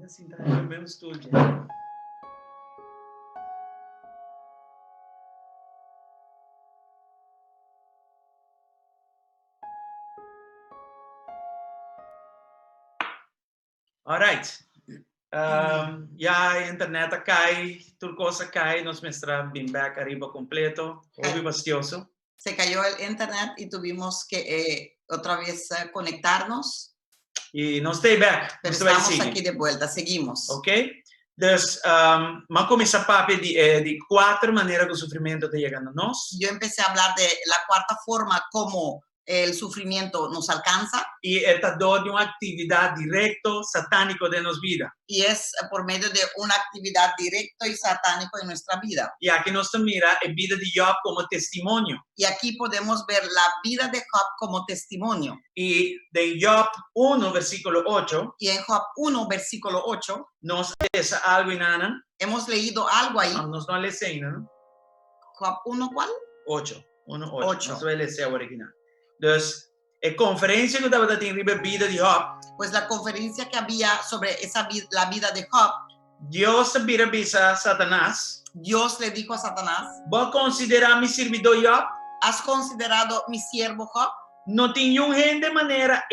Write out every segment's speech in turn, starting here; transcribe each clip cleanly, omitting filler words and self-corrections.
Assim, tá pelo menos tudo. Alright. Ya internet cai, tudo cosa cai, nos muestra bem back arriba completo, muy bastioso. Se cayó el internet y tuvimos que otra vez conectarnos. E nós stay back. Pero estamos aqui de vuelta, seguimos. Ok? Dus, mas começa a falar de quatro maneiras que o sofrimento está chegando a nós. Yo empecé a hablar de la cuarta forma como el sufrimiento nos alcanza. E é dado de uma atividade direta satánico de nossa vida. Y es por medio de una actividad directa y satánico en nuestra vida. E aqui nós mira a vida de Job como testemunho. Y aquí podemos ver la vida de Job como testimonio. E de Job 1, versículo 8. Y en Job 1, versículo 8. Nós lemos algo em Ana. Hemos leído algo ahí. Nós não lemos ainda, não? Job 1, ¿cuál? 8. 1, 8. Nós vamos ler o original. Dus, a conferência que estava tendo a vida de Job. Pues la conferencia que había sobre la vida de Job. Dios avisa a Satanás. Dios le dijo a Satanás. ¿Vos consideras mi servidor Job? ¿Has considerado mi siervo Job? No tiene gente de manera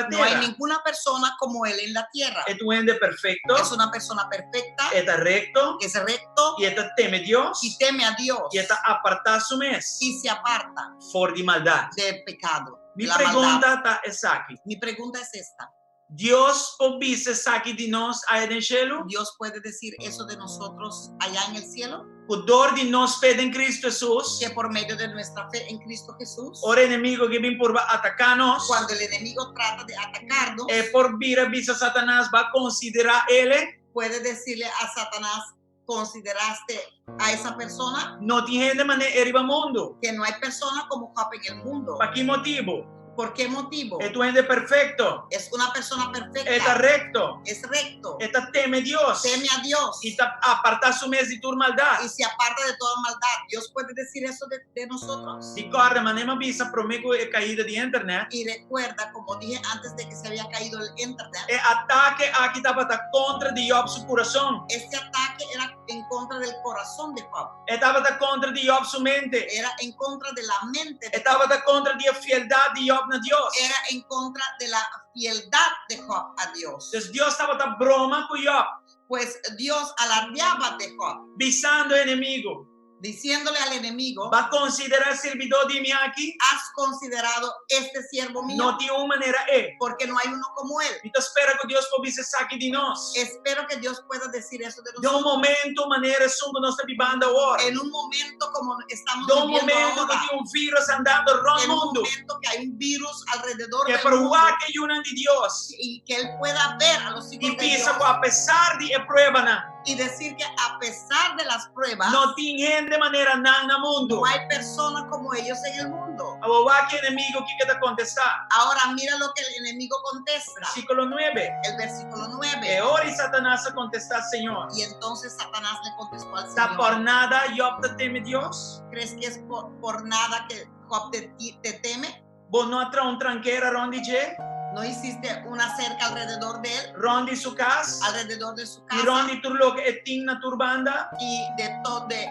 No hay ninguna persona como él en la tierra. Es un gente perfecto. Es una persona perfecta. Está recto. Es recto. Y está teme a Dios. Y teme a Dios. Y está apartado su mes. Y se aparta. For de maldad. De pecado. Mi pregunta es aquí. Mi pregunta es esta. Dios dice aquí de nos allá en el cielo. Dios puede decir eso de nosotros allá en el cielo. Por de nos fe en Cristo Jesús. Que por medio de nuestra fe en Cristo Jesús. O enemigo que viene por atacarnos. Cuando el enemigo trata de atacarnos. Por vir avisa Satanás va a considerar él. Puede decirle a Satanás. ¿Consideraste a esa persona? No tiene de manera arriba mundo. Que no hay persona como Job en el mundo. ¿Para qué motivo? ¿Por qué motivo? Es tu gente perfecto. Es una persona perfecta. Está recto. Es recto. Está teme a Dios. Teme a Dios. Y está aparta su mes de tu maldad. Y se aparta de toda maldad. Dios puede decir eso de nosotros. Recuerda, manema visa prometo es caída de internet. Y recuerda, como dije antes de que se había caído el internet. El ataque aquí estaba contra de Job su corazón. Este ataque era en contra del corazón de Job. Estaba contra de Job su mente. Era en contra de la mente de Estaba contra de la fieldad de Job Job na Dios. era en contra de la fieldad de Job a Dios. Dus Dios estava ta broma com Job, Pues Dios alardeaba de Job, visando o inimigo. diciéndole al enemigo, Va considerar servidor de mim aqui? has considerado este siervo mío, Não tem uma maneira porque no hay uno como él. Então espera que Deus possa dizer aqui de nós. Espero que Dios pueda decir eso de De um nosotros. momento, maneira som que nós estamos vivendo agora. En un momento como estamos De um viviendo momento que ahora, tem vírus andando en rondo un o mundo. momento que hay un virus alrededor Que é del para mundo, o que ayunan de Deus. y que él pueda ver a los hijos E de pensa Dios que apesar de prueba, y decir que a pesar de las pruebas, não tem gente de maneira no mundo. no hay personas como ellos en el mundo. Agora, que inimigo o que está contestar? Ahora mira lo que el enemigo contesta. Versículo 9. El versículo É 9. hora e Satanás a contestar, Senhor. Y entonces Satanás le contestó al Está por Señor, nada Job te teme Deus? ¿crees que es por nada que Job te teme? Vos não trae tranqueira ronde je? ¿No hiciste una cerca alrededor de él, Ronde su casa? alrededor de su E casa ronde tu lo que tem na turbanda? y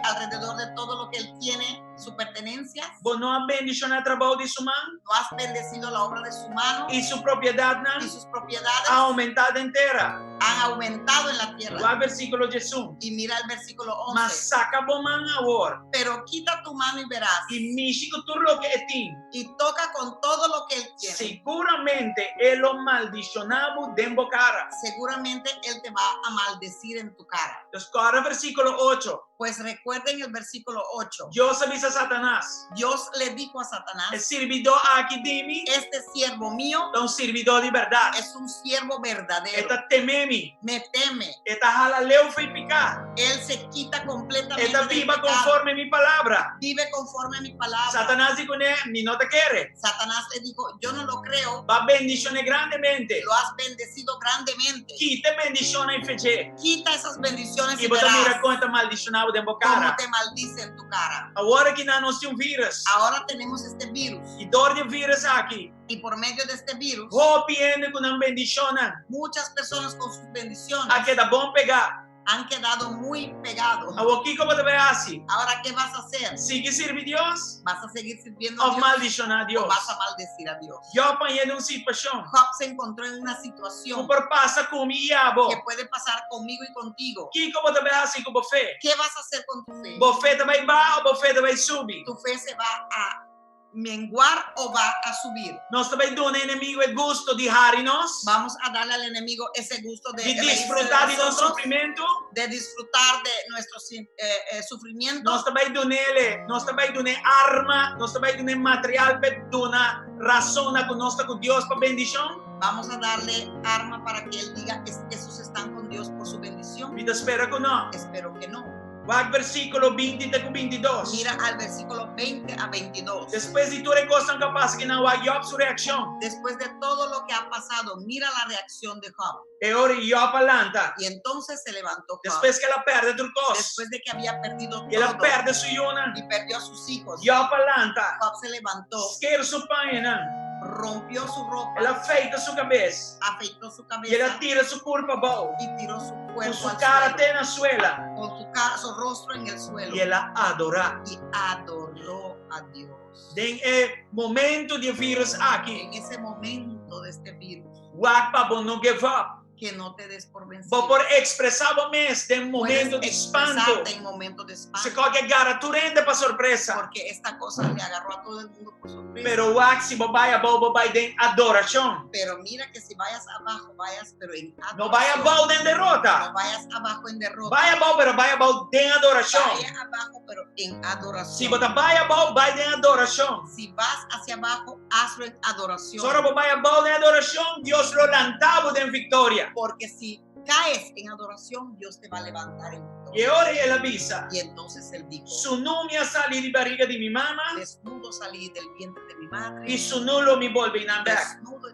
alrededor de todo lo que él tiene, sus pertenencias? Vos não abençoa o trabalho de sua mão? ¿No has bendecido la obra de su mano E sua propriedade y sus propiedades ha aumentado inteira. han aumentado en la tierra? Lá versículo 11. Y mira el versículo Mas 11. saca a mão agora. Pero quita tu mano y verás, E mexe com tudo lo que tem. y toca con todo lo que él tiene. Seguramente ele o maldicionava dentro cara. Seguramente él te va a maldecir en tu cara. Então, agora versículo 8. Pues recuerden el versículo 8. Deus avisa a Satanás. Dios le dijo a É Satanás, servidor aqui de mim. este siervo mío É um servidor de verdade. es un siervo verdadero, Eta tememe. me teme, Eta jalaleu foi picar. él se quita completamente Eta del viva pecado, conforme mi palavra. vive conforme a mi palabra. Satanás dijo, ni no te quiere. Satanás le dijo, yo no lo creo, Va bendiciones grandemente. lo has bendecido grandemente, Quita bendiciones y fe. quita esas bendiciones E y você verás mira quanto maldicionado dentro da cómo cara. te maldice en tu cara. Agora que nós temos vírus. Ahora tenemos este virus, E dor de vírus aqui. y por medio de este virus, Ropiendo com uma bendição. muchas personas con sus bendiciones Aqui dá bom pegar. han quedado muy pegados. Agora que como te vê assim? Ahora, ¿qué vas a hacer? Sigue servir Deus ¿Vas a seguir sirviendo a ou Dios maldicionar o Deus? vas a maldecir a Dios? Eu apanhei numa situação. Job se encontró en una situación Por passa comigo e abo. que puede pasar conmigo y contigo. Que como te vê assim com fé? ¿Qué vas a hacer con tu fe? Você vai baixo ou você vai subir? ¿Tu fe se va a menguar o va a subir? Nós também damos ao inimigo o gosto de rir-nos, Vamos a darle al enemigo ese gusto de de reírse desfrutar de nosso nosotros, sofrimento. de disfrutar de nuestro sufrimiento. Nós também damos arma, nós também damos material para dar razão com nossa com Deus para bendição. Vamos a darle arma para que él diga que esos están con Dios por su bendición. Vida espera com nós. Espero que no. Vai versículo 20 até 22. Mira al versículo 20 a 22. Depois de toda coisa capaz que não há Job sua reação. Después de todo lo que ha pasado, mira la reacción de Job. E ora Job alanta. Y entonces se levantó Job. Depois que ela perde tudo coisa. Después de que había perdido E ela todo perde sua iona. y perdió a sus hijos, Job alanta. Job se levantó, Esquerda sua paina. rompió su ropa, Ela feita sua cabeça. afeitó su E ela cabeza tira seu corpo abaixo. y tiró su Com cuerpo sua al cara suelo, até na suela. con su rostro en el suelo, E ela adora. y adoró a Dios. Tem momento de vírus aqui. En ese momento de este virus, Wak pa não give up. que no te des por vencido. Vou por expressar o mês de momento de Puedes espanto. expresarte en momentos de Se espanto, qualquer cara tu rende para surpresa. porque esta cosa le agarró a todo el mundo por sorpresa. Pero Wak se vai abaixo, vai de adoração. Pero mira que si vayas abajo, vayas, pero en adoración. Não vai abaixo de derrota. No vayas abajo en derrota. Vai abaixo, pero vai abaixo de adoração. Vaya abajo, pero en Se adoración. você vai abaixo, vai de adoração. Si vas hacia abajo, hazlo en adoración. Só vai abaixo de adoração, Deus lo lantava de vitória. Porque si caes en adoración, Dios te va a levantar en E victoria. ora ele avisa. Y entonces él dijo, Su nome sali de barriga de minha mama desnudo salí del vientre de mi madre, e su nulo me volve a andar. desnudo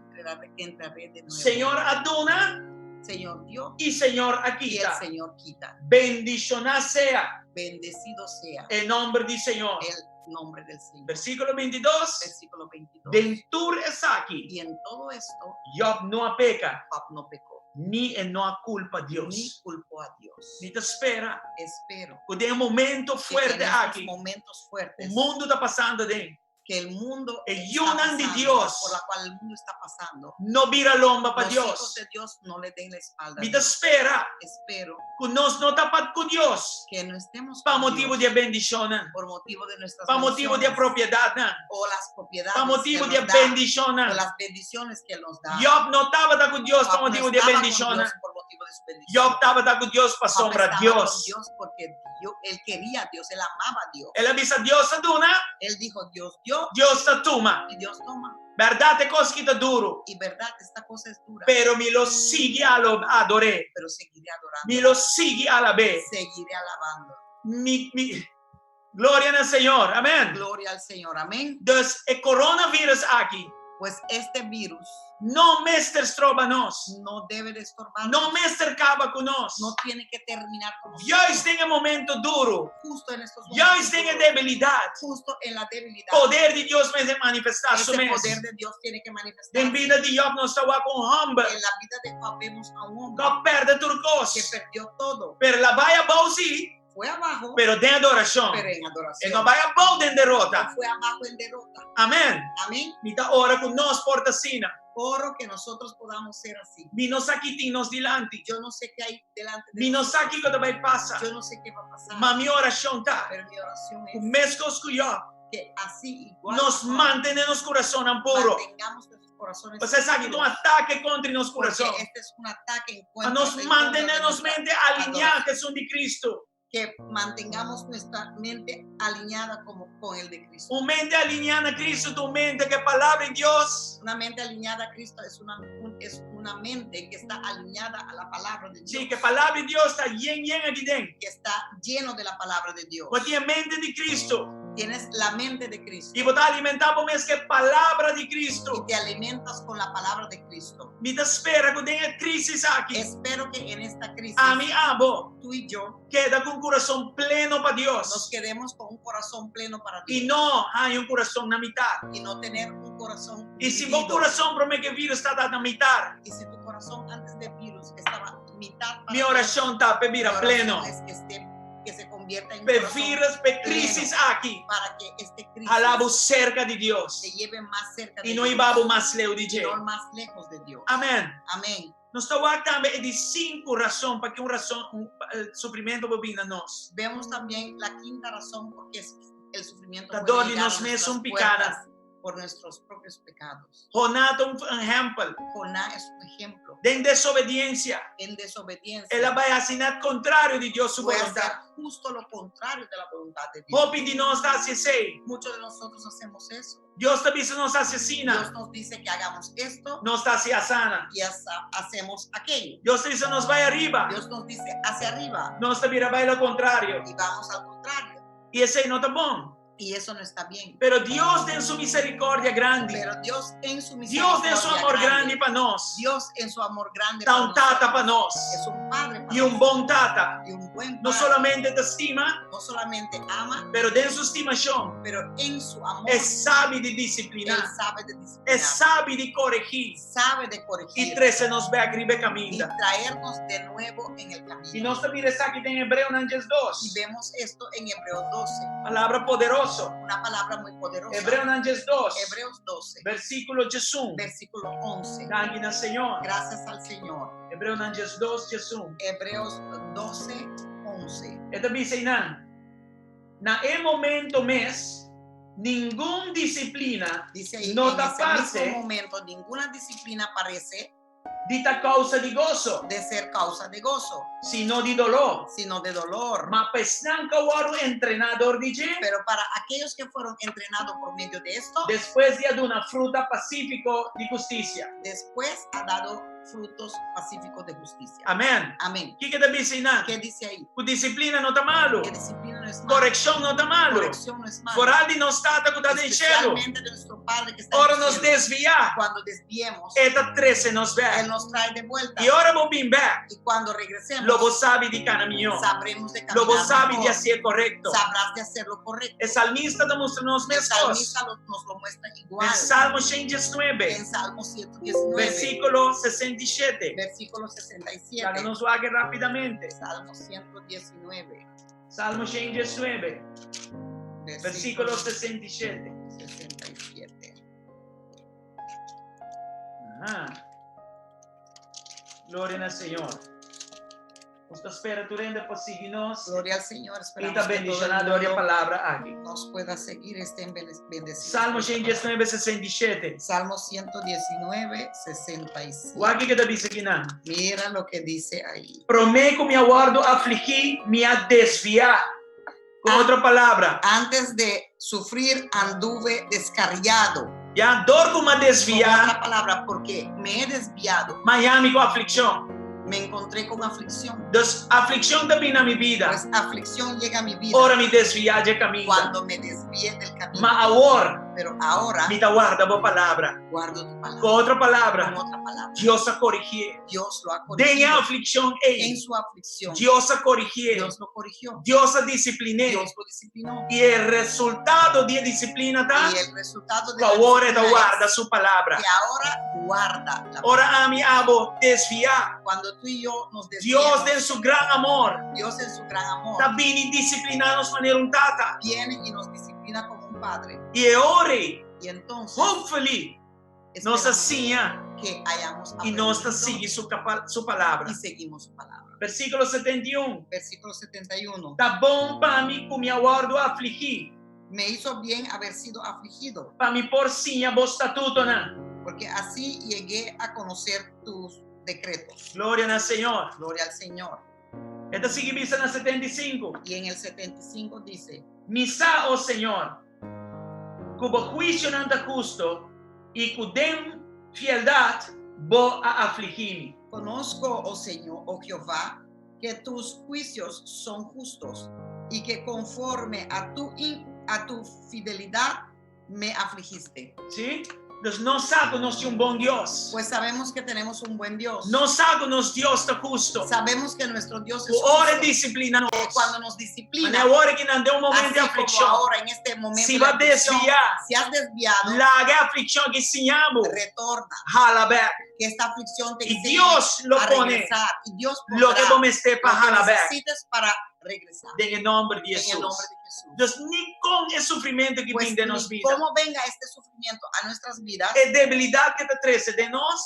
entraré de nuevo. Senhor aduna Señor Dios, e Senhor y el aquita. Señor quita. Bendicionado sea Bendecido sea em nome do Senhor. el nombre del Señor. Versículo 22. Versículo 22. Ventura es aqui. Y en todo esto, Job não peca, Job no pecó, ni não culpa a ni Deus. culpó a Dios. Ni te espera. Espero Porque tem um momento que en fuerte estos aqui. momentos O fuertes mundo está passando de. que el mundo E está yunan di pasando, Dios. por la cual el mundo está pasando, No vira lomba para los hijos Dios. de Dios no le den la espalda. a Vida Dios. spera Espero que nos no tapat con Dios. que no estemos Pa con motivo Dios de bendición. por motivo de nuestras Pa motivo de bendiciones propiedad. o las propiedades Pa motivo que de nos da, bendición. o las bendiciones que Él nos da. Job no estaba con Dios pa Job no motivo de estaba con bendición. Dios por motivo de su bendición. Job estaba con Dios pa Job sombra estaba Dios. con Dios porque él quería a Dios, él amaba a Dios. Él avisa Dios aduna, Él dijo, Dios dio Dios tatuma. y Dios toma. Verdad te cosquita duro. Y verdad, esta cosa es dura, Pero mi lo sigue a lo adoré. pero seguiré adorando, Mi lo sigue a la vez. seguiré alabando. Gloria al Señor. Amén. Gloria al Señor, amén. Dus el coronavirus aquí Pues este virus no me estrobanos. no debe de estorbar, No me acercaba con nos. no tiene que terminar con Ya nosotros. está en el momento duro. Justo en estos Ya momentos, está en duros, debilidad. justo en la debilidad. Poder de Dios me se manifestar su Ese mes. poder de Dios tiene que manifestarse. En vida de Job no estaba con humble. En la vida de Job vemos a un hombre No perde que turcos. perdió todo. Pero la vaya a sí, Fue abajo, pero de adoración. pero en Y adoración. no vaya a en derrota. No fue abajo en derrota. Amén. Amén. Mita ora con nos portacina. Oro que nosotros podamos ser así. Mi nos aquí nos dilante. Yo no sé qué hay delante de Mi nos aquí que te va a pasar. Yo no sé qué va a pasar. Ma mi oración está. Pero mi oración Un es mes coscuyo. que así igual Nos mantenemos corazón puro. mantengamos nuestros corazones Pues es aquí un puros, ataque contra nos porque corazón. este es un ataque en A contra nos en contra de mantenemos nuestra mente alineada que son de Cristo. que mantengamos nuestra mente alineada como con el de Cristo. Un mente alineada a Cristo, tu mente que palabra en Dios. Una mente alineada a Cristo es una mente que está alineada a la palabra de Dios. Sí, que palabra de Dios está bien evidente. Que está lleno de la palabra de Dios. Pues tiene mente de Cristo. Tienes la mente de Cristo Y vos alimentamos más que palabra de y Cristo. te alimentas con la palabra de Cristo. Me te espera que tenga crisis aquí. Espero que en esta crisis A mi abo tú y yo queda con corazón pleno para nos Dios. quedemos con un corazón pleno para Dios Y no hay un corazón a mitad. y no tener un corazón Y si dividido. vos corazón por mí que virus está dando a mitad, Y si tu corazón antes de virus estaba mitad para mi oración está Dios, mira mi oración pleno. es que se convierta en un Pe corazón virus, pe crisis aquí. para que este crisis Alabo cerca de Dios. te lleve más cerca de Y no Dios ibabo más leo y DJ. no más lejos de Dios. Amén. Amén. Nos está también de 5 razones para que un sufrimiento bobina nos. Vemos también la quinta razón porque el sufrimiento La puede dor de llegar a nos nuestras un picada. puertas por nuestros propios pecados. Jonato un ejemplo. Joná es un ejemplo De desobediencia. en desobediencia. Él va a hacer contrario de Dios su Puede hacer voluntad. justo lo contrario de la voluntad de Dios. Hopi de nos hace así. Muchos de nosotros hacemos eso. Dios te dice nos Dios asesina. nos dice que hagamos esto Nos hace sana. y hacemos aquello. Dios te dice nos va arriba. Dios nos dice hacia arriba Nos te mira va lo contrario. y vamos al contrario. Y ese no está bueno. Y eso no está bien. Pero Dios en su misericordia grande. Pero Dios en su Dios misericordia en su amor grande para nos. Dios en su amor grande Da un tata para nosotros, nos. es un padre para Y un nosotros, buen tata. y un buen No padre. solamente te estima, No solamente ama, pero de su estimación pero en su amor es sabe de él disciplinar. sabe de disciplinar, Es sabe de corregir. sabe de Y corregir 13 nos ve a gribe y camina. traernos de nuevo en el camino. Y nos te mires aquí en Hebreo Nanges Y 2. vemos esto en Hebreos 12, Palabra poderoso. una palabra muy poderosa. Hebreo Nanges 2. Hebreos 12, Versículo Jesús. versículo 11. Dángina Señor. Gracias al Señor. Hebreo Nanges 2 Jesús. Hebreos 12, 11. Esta dice na el momento mes ningún disciplina Dice ahí, no en ese taparse mismo momento, ninguna disciplina parece dita causa di gozo, de ser causa de gozo, sino di dolor. sino de dolor. Ma pesnanca waru entrenador DJ Pero para aquellos que fueron entrenados por medio de esto, después de una fruta pacífico de justicia. después ha dado frutos pacíficos de justicia. Amén. Amén. ¿Qué te dice nada? ¿Qué dice ahí? Tu disciplina no está malo. Que disciplina no es malo. Corrección no está malo. Corrección no es malo. Foraldi no está que está del cielo. Especialmente de nuestro Padre que está Ahora en el nos cielo. desvía. Cuando desviemos, Esta 13 nos Él ve. nos trae de vuelta. Y ahora vos bin back. Y cuando regresemos, Lobo sabe de canamión. sabremos de caminar Lobo sabe de mejor. hacer correcto. Sabrás de hacer lo correcto. El salmista demuestra nos El mescos. salmista nos lo muestra igual. En Salmo 119, En Salmo 119, versículo 67. versículo 67. Háganos lo haga rápidamente. Salmo 119, Salmo 119, versículo 67. 67. Glória ao Senhor. Esta espera tu rende por seguirnos. Gloria al Señor. E Esperamos ta que todo bendición el a a mundo palavra aqui. nos pueda seguir, estén bendecidos. Salmo 119, 67. Salmo 119, 67. O aqui que diz aqui não. Mira lo que dice ahí. Prometo me aguardo afligir, me a desviar. Com outra palavra. Antes de sufrir anduve descarriado. Já dor com a Con desviar. otra palabra, porque me he desviado, Miami com aflição. me encontré con aflicción. Dus aflição também na minha vida. Pues aflicción llega a mi vida Ora me desviar de caminho. cuando me desvíe del camino. Mas agora Pero ahora me aguarda a palavra. guardo tu palabra. Com outra palavra. Con otra palabra, Deus a corrigir. Dios lo ha Tem a corregido. aflição En ei. su aflicción, Deus a corrigir. Dios lo corrigió. Deus a disciplinar. Dios lo disciplinó. E o resultado de disciplina tá? Y el resultado de la Agora disciplina guarda es sua palavra. que ahora guarda la palabra. Ora a mi abo desviar. Cuando tú y yo nos Deus desviamos, em seu gran amor Dios en su gran amor tá vindo disciplinar-nos de maneira um tata. viene y nos disciplina como un padre. E ore, Y entonces hopefully, nós esperamos assim que hayamos e nós aprendido seguir sua palavra. y seguimos su palabra. Versículo 71. Versículo 71. Tá bom para mim que me aguardo afligir, Me hizo bien haber sido afligido, para me por sim a vos estatuto, né? porque así llegué a conocer tus decretos. Glória ao Senhor. Gloria al Señor. Esta sigue vista na 75. Y en el 75 dice, Misa, oh Senhor, cubo juicio não anda justo e cudem fieldade vou a afligir. conozco, oh Señor, oh Jehová, que tus juicios son justos y que conforme a tu fidelidad me afligiste. Sim? Dus nós sabemos de bom Deus. Pues sabemos que tenemos un buen Dios. Nós sabemos Deus está justo. Sabemos que nuestro Dios es O hora justo. disciplina nós. Que cuando nos disciplina, Na hora que não deu momento de así como aflição, ahora en este momento se de vai aflicción, desviar, si has desviado, larga a aflição que sinhamos, retorna, halabek. que esta aflicción te E enseñe Deus lo a pone regresar y Dios lo que pondrá vamos a ter lo para que halabek. necesites para regresar Em nome de en el Jesus. nombre de Jesús. Dus nem com o sofrimento que Pues vem de nossa ni vida, cómo venga este sufrimiento a nuestras vidas, a debilidade que te traz de nós,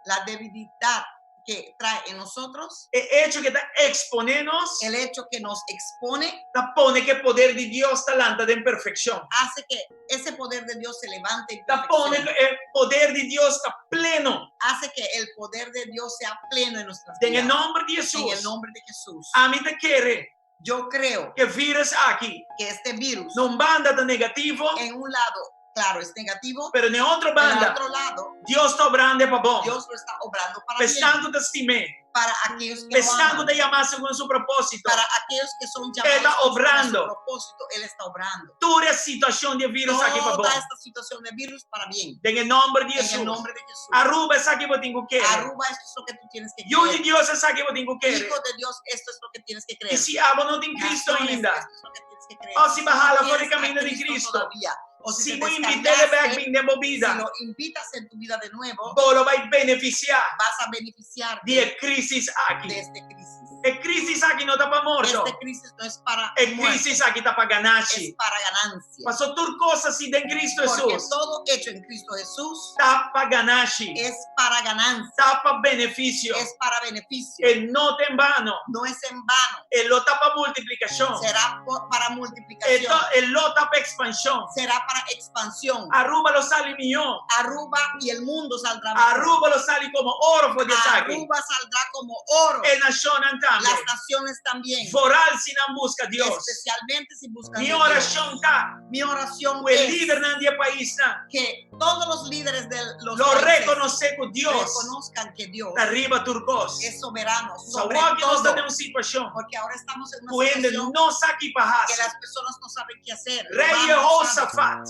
la debilidad que trae en nosotros, o hecho que está exponendo-nos, el hecho que nos expone, está pone que o poder de Deus está lanta de perfeição. hace que ese poder de Dios se levante en Está pone que perfección, o poder de Deus está pleno. hace que el poder de Dios sea pleno en nuestras Em vidas. nome de En el Jesus. nombre de Jesús. A mim te quer Yo creo que vírus aqui que este virus não banda de negativo, en un lado, claro, es negativo, pero em outra pero en banda, otro lado, Deus está obrando para bom. Dios lo está obrando para bien, Pensando de estimar, para aquellos que lo pensando aman, de llamar segundo su propósito. para aquellos que son Él llamados está conforme a su obrando. propósito, Él está obrando. Toda a situação de vírus aqui para bom. Toda esta situación de virus para bien, Em nome de en el Jesus. nombre de Jesús. Aruba essa aqui eu tenho que querer. Aruba, esto es lo que tú tienes que Eu de creer. Deus essa aqui eu tenho que querer. Hijo de Dios, esto es lo que tienes que E creer. se abo não tem Cristo Naciones, ainda, esto es lo que tienes que creer. ou se barrala Tienes fora o a caminho de Cristo, todavía. O si se te vou invitar ele back descarriaste, bem de si movida, lo invitas en tu vida de nuevo, bolo vai beneficiar vas a beneficiar de crisis de aqui. este crisis. E crisis aqui não está para morto. Este crisis no es para E muerte, crisis aqui está para es ganache. para ganancia. Passou tudo coisa assim em Cristo Porque Jesus. todo hecho en Cristo Jesús Está para ganache. es para ganancia, Está para benefício. es para beneficio. E não tem vano. No es en vano, Ele lo está para multiplicação. será para multiplicación, Ele lo está para expansão. será para expansión. Aruba lo sale millón. Aruba y el mundo saldrá mejor. Aruba lo sale como oro por desagre. Aruba saldrá como oro. E nação también. Las naciones también, Foral si não busca Deus. especialmente si buscan Mi de oração Dios. tá. Mi oración O es líder no país tá. que todos los líderes de los Lo países reconocer que Deus reconozcan que Dios está arriba turcos. es soberano Só sobre que nós todo, temos situação. porque ahora estamos en una Cuando situación não sabe para que hacer. las personas no saben qué hacer. Rei Vamos, Jehoshaphat.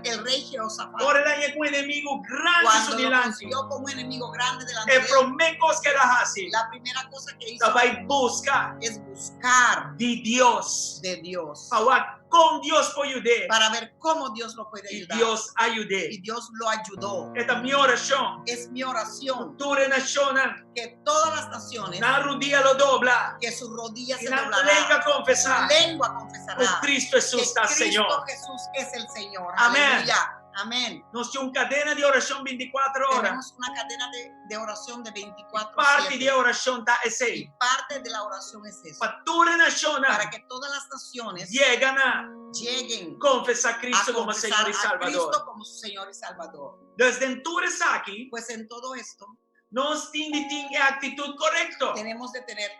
el rey Jehoshaphat, Ora lá é com inimigo grande cuando su lo delante. consiguió como un enemigo grande delante E de él, promete que ela hace. la primera cosa que hizo Ela vai buscar es buscar de Deus. de Dios Falar com Deus pode ayudar. para ver cómo Dios lo puede E ayudar. Deus ajude. Y Dios lo ayudó. Esta é minha oração. Es mi oración Toda nação que todas las naciones, na rodilha lo dobla. que sus rodillas E se na doblarán, lengua su confessar. lengua O confesará Cristo que Jesus está Cristo Senhor. Jesús es el Señor. Amén. Aleluya. Amén. Nos dio una cadena de oración 24 horas. Tenemos una cadena de oración de 24/7. Parte de oración está Y ese. parte de la oración es eso. Para toda la nación Para que todas las naciones llegan a lleguen confesar a a Cristo como confesar Señor y a Salvador. Cristo como su Señor y Salvador. Desde entonces aquí, Pues en todo esto nos tiene actitud correcta. tenemos de tener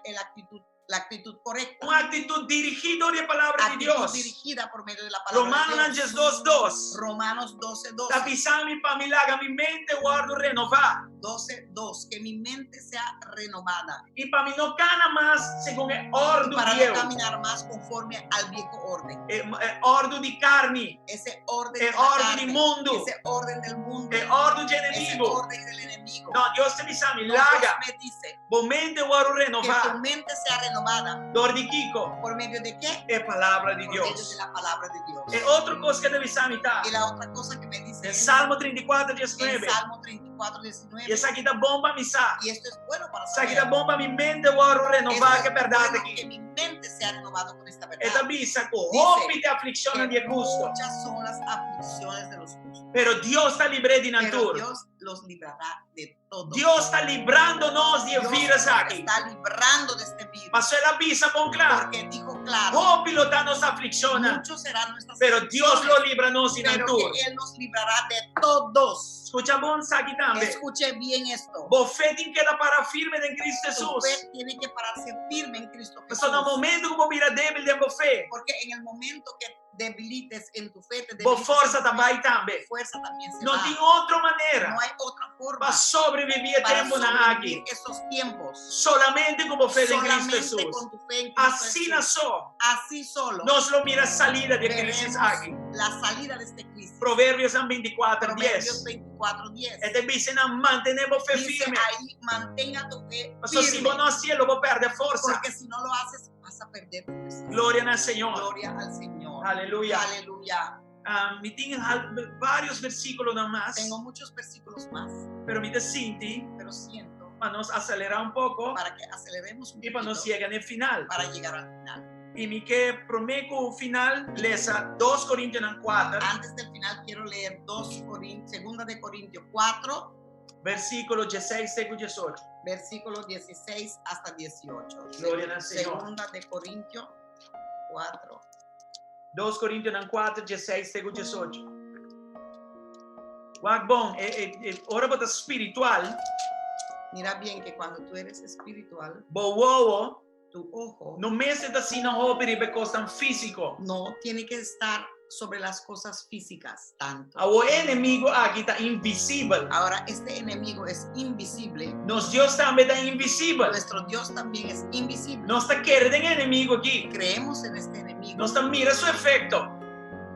la actitud correcta. Una actitud dirigida de la palabra de Actitud Dios. dirigida por medio de la palabra Romanos de Dios. 2:2. Romanos 12:12. Tapisami para milagre, mi mente guardo renovar. 12:2. Que mi mente sea renovada. Y para mí no cana más según el Y orden para no viejo. caminar más conforme al viejo orden. El orden de carne. Ese orden El de la orden carne, del mundo. ese orden del mundo. El orden del Ese enemigo. orden del enemigo. No, Dios te avisa, No, milagre. Dios me dice Vos mente guardo que tu renovar. mente sea renovada. Dor de Kiko. ¿Por medio de qué? Es palabra de Por medio de Dios. la palabra de Dios. Es otra cosa que debes mitad. Y la otra cosa que me dice En es Salmo 34, en 19. Salmo 34:19. Y esa aquí da bomba misa. Y esto es bueno para Esa aquí saber. da bomba mi mente guardo Esto renovar, es que verdad bueno aquí. que mi mente sea renovado con esta Esta verdad. visa con Dice hopi de aflicción de gusto. Muchas son las aflicciones de los justos, Pero Dios está libre de pero natura. Dios los librará de todo. Dios está librándonos de Dios virus nos aquí. está librando de este virus. Pasó la visa con claro. Porque dijo claro, Hopi lo da nos aflicciona. muchos serán nuestras Pero Dios aflicciones, lo libranos de pero natura. que Él nos librará de todos. Escucha bon aquí también. Escuche bien esto. Vos fe tiene que dar para firme en Cristo Tu Jesús. fe tiene que pararse firme en Cristo Pues Jesús. no momento como mira débil de vos fe. Porque en el momento que debilites en tu fe, te Vos debilites fuerza en tu fe, también también. tu fuerza también se No va. tiene otra manera No hay otra forma para sobrevivir para tiempo na sobrevivir aquí. esos tiempos. Solamente como fe en Cristo Solamente Jesús. con tu fe en Cristo Así Jesús. nació. Así solo Nos lo mira salida de veremos crisis aquí. la salida de este crisis. Proverbios 24, Proverbios 10. 24:10. Este dice, mantenemos fe Dice firme. ahí, mantenga tu fe Pues si firme, vos no haces, lo vos perder fuerza. porque si no lo haces, vas a perder tu presencia. Gloria al Señor. Gloria al Señor. Aleluya. Aleluya. Me tienen varios versículos nada más. Tengo muchos versículos más, Pero me sinti pero siento para nos acelerar un poco para que aceleremos un y para nos poquito llegar al final. para llegar al final. Y mi que prometo final lesa 2 Corintios 4, Antes del final quiero leer 2 de Corintios 4, versículo 16 y 18. versículos 16 hasta 18. Gloria al Señor. Segunda de Corintios 4. 2 Corintios 4, 16 y 18. Wagbon, ora bota espiritual, Mira bien que cuando tú eres espiritual, bowowo, tu ojo no me se assim na roupa de costa físico. no tiene que estar sobre las cosas físicas tanto. O inimigo aqui está invisível. Ahora, este enemigo es invisible. Nos Deus também está invisível. Nuestro Dios también es invisible. Nós está querendo inimigo aqui. Creemos en este enemigo. Nós está mira seu efeito.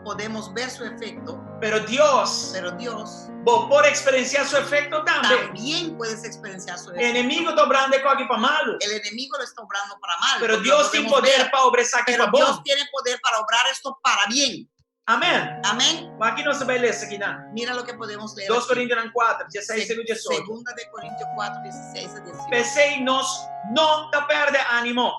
Podemos ver su efecto, Pero Dios, pero Dios vos por experienciar su efecto também. también puedes experienciar su efecto. Enemigo dobrando aqui para malo. El enemigo lo está obrando para mal. Pero porque Dios lo tem podemos poder ver, para obrar aqui pero para bom. Dios tiene poder para obrar esto para bien. Amém. Amén. Aqui nós vai ler isso aqui, né? Mira lo que podemos leer. 2 aquí. Corintios 4, 16 y 18. Segunda de Corintios 4, 16 a 18. Pensei nos não tá perde ânimo,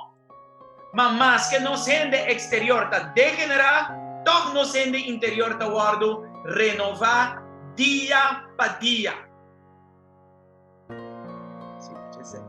mas mais que nos rende exterior tá degenerar, toc nos rende interior tá guardo renovar dia para dia. Sí, 16.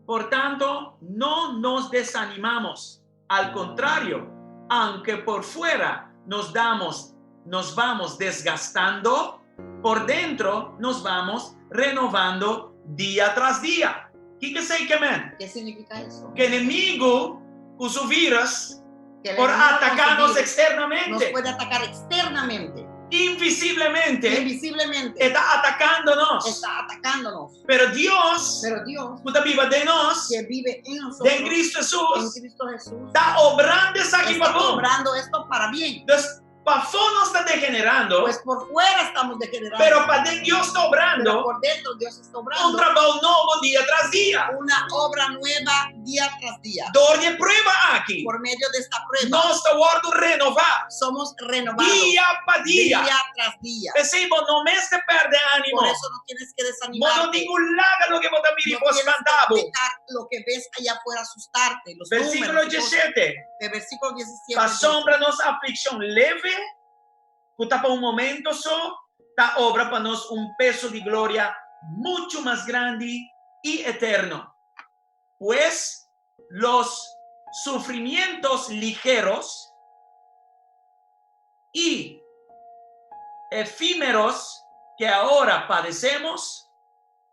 Portanto, não nos desanimamos, al contrario, aunque por fuera nos vamos desgastando, por dentro nos vamos renovando día tras día. ¿Qué sei que men? ¿Qué significa eso? Que enemigo usa virus Que el por enemigo atacarnos nos externamente, puede atacar externamente, invisiblemente, invisiblemente. está atacándonos. Está atacándonos. Pero Dios, Pero Dios, puta viva de nos, que vive en nosotros, de Cristo en Jesús, Cristo Jesús, está obrando esa aquí está para bom. obrando esto para bien. Entonces, para afuera está degenerando, Pues por fuera estamos degenerando, pero para dentro Dios está pero obrando por dentro Dios está un obrando trabajo nuevo día tras día. una obra nueva día tras día. Dor de prueba aquí. Por medio de esta prueba Nosso guardo renovar somos renovados día para día. día tras día. Decimos, no me se perde ánimo. Por eso no tienes que No desanimarte. digo laga lo que vos también No vos tienes que mandabo. dejar lo que ves allá afuera asustarte. Los Versículo números y cosas. 17. De versículo 17. Asómbranos aflicción leve Kuta para un momento so, ta obra para nos un peso de gloria mucho más grande y eterno. Pues los sufrimientos ligeros y efímeros que ahora padecemos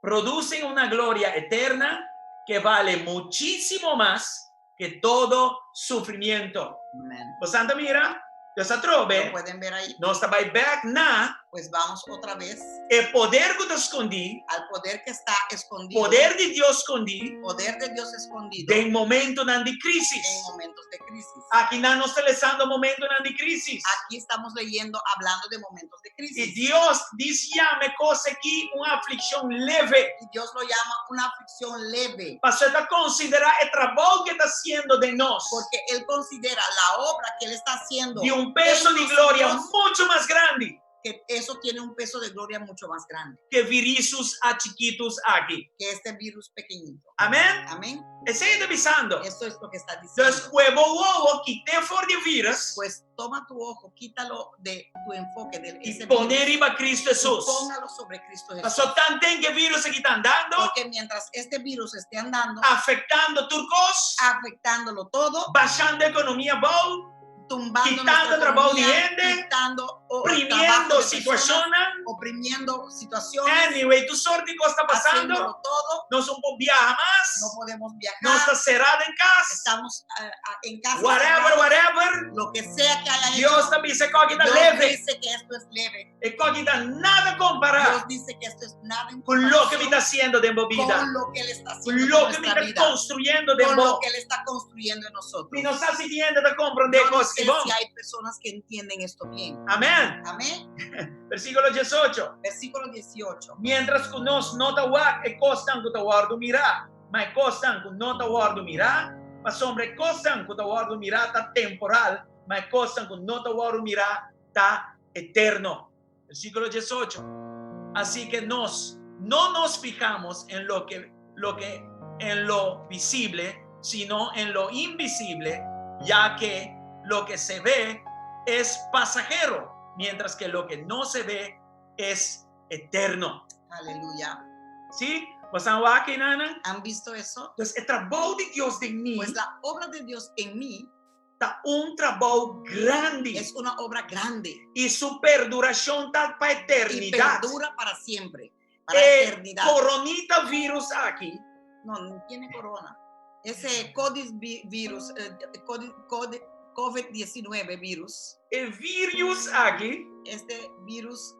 producen una gloria eterna que vale muchísimo más que todo sufrimiento. Amén. Bastante mira, Dios ¿Lo atrobe, pueden ver ahí? no está back na, Pues vamos otra vez el poder que te escondí, al poder que está escondido. poder de Dios escondí, Poder de Dios escondido de momento de en crisis. momentos de crisis. Aquí no está leyendo momento de crisis. Aquí estamos leyendo, hablando de momentos de Y crisis. Dios dice, llame cosa aquí una aflicción leve. Y Dios lo llama una aflicción leve. Para usted considerar el trabajo que está haciendo de nos. Porque Él considera la obra que Él está haciendo. De un peso en de gloria nosotros, mucho más grande que eso tiene un peso de gloria mucho más grande que virisus a chiquitos aquí. que este virus pequeñito. Amén. Amén. Sigue avisando. Eso es lo que está Entonces, diciendo. huevo, quité for de virus Pues toma tu ojo, quítalo de tu enfoque de y ese poner virus, iba Cristo y Jesús. póngalo sobre Cristo Jesús. Pasó tan que virus aquí está andando, Porque mientras este virus esté andando, afectando turcos, afectándolo todo, bajando economía, bow, tumbando quitando nuestra trabajo de economía, gente, quitando trabajo oprimiendo de situaciones. personas, oprimiendo situaciones, Anyway, tu sorte que está pasando, haciéndolo todo. no son por viajar No más, podemos viajar, no está cerrada en casa, estamos en casa, whatever, cerrados. Lo que sea que haya Dios hecho, también se cogita Dios leve, dice que esto es leve. y cogita nada comparado Dios dice que esto es nada en con lo que me está comparación haciendo de mi vida, con lo que Él está con haciendo en lo que me nuestra está vida, construyendo de con lo vos. que Él está construyendo en nosotros. Y no está siguiendo de comprender Yo no cosas sé que vos. si hay personas que entienden esto bien. Amén. Amén. Versículo 18. Versículo 18. Mientras que nos no te guardo, costan que te guardo mirar, mas costan que no te guardo mirar, mas hombre costan que te guardo mirar está temporal, mas costan que no te guardo mirar está eterno. Versículo 18. Así que no nos fijamos en lo que en lo visible, sino en lo invisible, ya que lo que se ve es pasajero, mientras que lo que no se ve es eterno. Aleluya. ¿Sí? ¿Vos están aquí, nana? ¿Han visto eso? Entonces, el trabajo de Dios de mí Pues la obra de Dios en mí está un trabajo grande es una obra grande y su perduración está para y eternidad. perdura para siempre, para eternidad. Coronita virus aquí No tiene corona. Ese virus, COVID-19 virus, el virus aquí, este virus,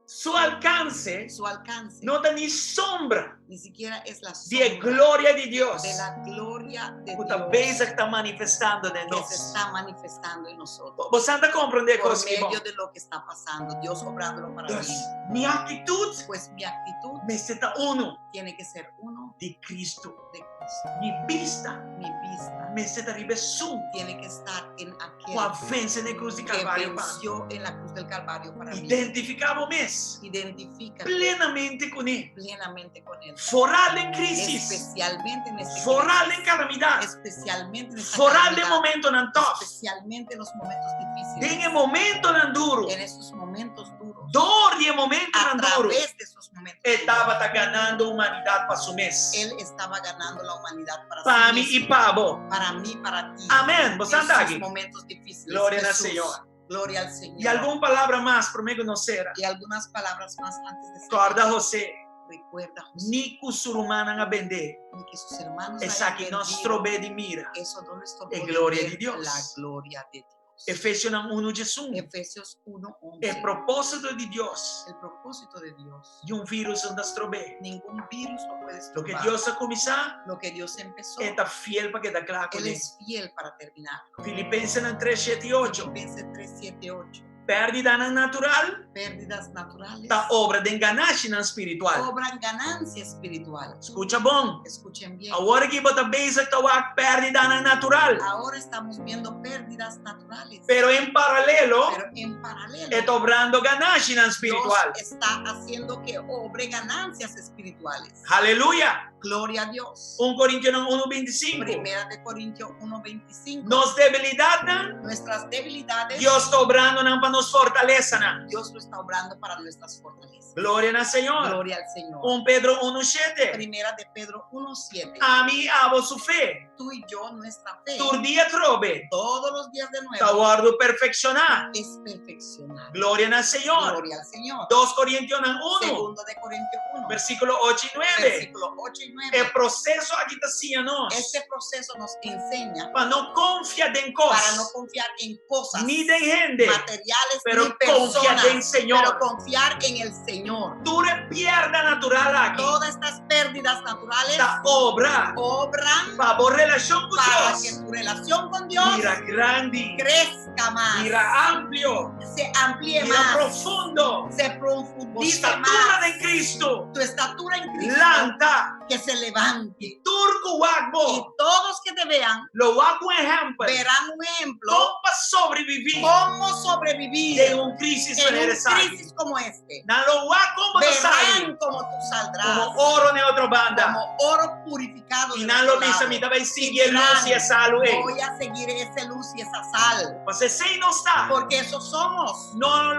su alcance su alcance no da ni sombra ni siquiera es la de sombra gloria de Dios. de la gloria de Puta Dios vez que está manifestando de que se nos. está manifestando en nosotros Vos anda a comprender por cosas que medio vos. de lo que está pasando, Dios obrándolo para Entonces, bien. mi actitud Pues mi actitud me está uno tiene que ser uno de Cristo. de Cristo. Mi vista Mi vista me está arriba su. tiene que estar en aquel Cuando vence en la cruz de que Calvario. venció en la cruz del Calvario para mí. Identificamos mes Identifica plenamente con Él. plenamente con Él. Foral en crisis. Especialmente en este Foral en crisis, calamidad. especialmente en esta Foral de calamidad, momento en top. especialmente en los momentos En difíciles, el momento en duro. en esos momentos duros, Dor de momento a en duro. través de esos momentos Estaba duros, ganando humanidad para su mes. Él estaba ganando la humanidad para Para sí mí y mismo, para vos. para mí, para ti. Amén. Vos En andás esos aquí. momentos difíciles. Gloria al Jesús, Señor. Gloria al Señor. Y alguna palabra más para mí conocer. Y algunas palabras más antes de Guarda seguir. José. Recuerda, José, Ni cusurumana a vender. ni que sus hermanos Es hayan aquí nos perdido. trobe de mira. Eso no les tocó Es gloria ver de Dios. la gloria de Dios. Efesios 1 Jesús. Efesios 1:11. El propósito de Dios. El propósito de Dios. Y un virus en nos trobe. Ningún virus lo puede Lo que estorbar. Dios ha comenzado. Lo que Dios empezó, Está fiel para que da claro con Él él. es fiel para terminar. Filipenses 3, 7 y 8. Filipenses 3, 7, 8. Pérdida natural. pérdidas naturales ta obra de ganância espiritual. obran ganancia espiritual. Escucha bom. Escuchen bien. Agora que bota basic ta wak perdida na natural. Ahora estamos viendo pérdidas naturales. Pero en paralelo, Pero en paralelo, está obrando ganância espiritual. Dios está haciendo que obre ganancias espirituales. Aleluya. Gloria a Dios. 1 Corintios 1:25. Primera de Corintios 1:25. Nos debilidades, Nuestras debilidades, Dios está obrando para nos fortalecer. Dios lo está obrando para nuestras fortalezas. Gloria al Señor. Gloria al Señor. 1 Pedro 1:7. Primera de Pedro 1:7. A mí abo su fe. Tú y yo, nuestra fe, Tu día trobe. todos los días de Está nuevo, guardo perfeccionar. es perfeccionar. Gloria al Señor. Gloria al Señor. 2 Corintios 1, Segundo de Corintios 1, versículo 8 y 9. versículos 8 y 9. El proceso aquí está haciendo Este proceso nos enseña para no confiar en para no cosas, confiar en cosas, ni de gente, materiales, pero ni personas, confiar en Señor. pero confiar en el Señor. tú le pierda natural aquí. Todas estas pérdidas naturales Esta obra, obran favor relación con para que Dios. tu relación con Dios Mira grande, crezca más, mira amplio, se amplíe mira más, profundo. se Con profundice estatura más. de Cristo, Tu estatura en Cristo lanta, que se levante. turco Y wagbo, todos que te vean lo hago ejemplo. verán un ejemplo ¿Cómo sobrevivir cómo sobrevivir de un crisis en un necesario? crisis como este. No lo va como Verán cómo tú saldrás como oro en otra banda. como oro purificado. Y de no otro lo dice lado. mi también Y sigue dirán, luz y es salud. voy a seguir ese luz y esa sal. Pues si no está, Porque eso somos. no,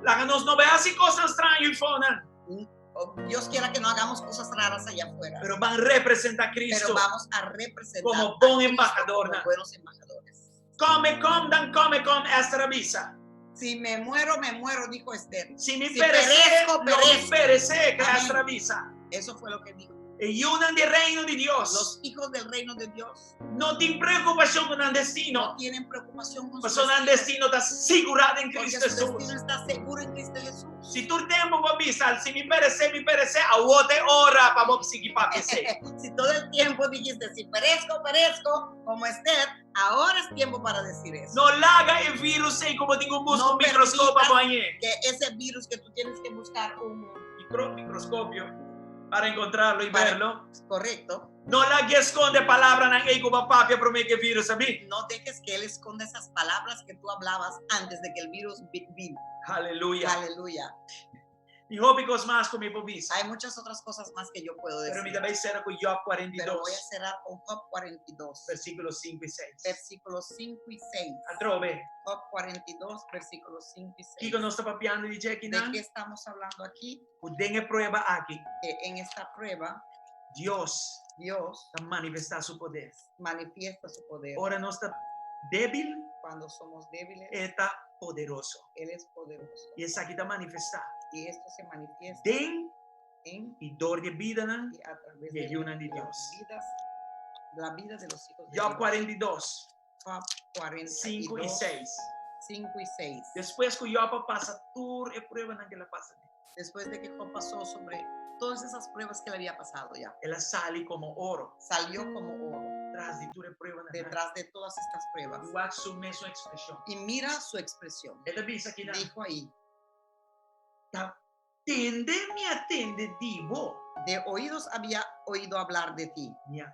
la nos no ve así cosas extrañas y fonan, Dios quiera que no hagamos cosas raras allá afuera. pero van a representar a Pero Cristo. vamos a representar Como a buen Cristo embajador, como ¿no? buenos embajadores. Come esta revisa. Si me muero, dijo Esther. Si me Si perece, perezco, no me perezco. perece, que Amén. esta revisa. Eso fue lo que dijo. Y unan del reino de Dios. Los hijos del reino de Dios No tienen preocupación con el no destino. tienen preocupación con Pues su el destino está asegurado en porque Cristo su Jesús. destino está seguro en Cristo Jesús. Si tú tiempo va a avisar, si me perece, a wote ora para vos seguir para que sea. Si todo el tiempo dijiste, si perezco, como Esther, ahora es tiempo para decir eso. No laga el virus ahí como tengo un busco No un microscopio permitas para bañar. Que ese virus que tú tienes que buscar un Microscopio para encontrarlo y Para- verlo. correcto, No la que esconde palabra en el como papia promete que virus a mí. no dejes que él esconda esas palabras que tú hablabas antes de que el virus vino. Aleluya. Aleluya. Y hópicos más con mi pobisa. Hay muchas otras cosas más que yo puedo Pero mi decir, debe ser con Job pero voy a 42, cerrar con Job 42, versículos 5 y 6. versículos 5 y 6. Atrove. Job 42, versículos 5 y 6. Kiko no está papiando y dice que ¿De qué estamos hablando aquí? den prueba aquí. Que en esta prueba Dios Dios está manifestar su poder. manifiesta su poder. Ahora no está débil, Cuando somos débiles, está poderoso. Él es poderoso. Y es aquí está manifestar. Y esto se manifiesta Den en y dor de vida, ¿no? y a través Y de ayunan de las Dios. vidas, la vida de los hijos de Job Dios. 42, Job 5 y 42, 6. 5 y 6. Después que Job pasa toda la prueba en que la pasa, Después de que Job pasó sobre todas esas pruebas que le había pasado ya, él sale como oro. salió como oro Tras de toda prueba, detrás de todas estas pruebas. igual su misma expresión. Y mira su expresión. Él dice aquí, Dijo ahí, tende me atende divo, de oídos había oído hablar de ti,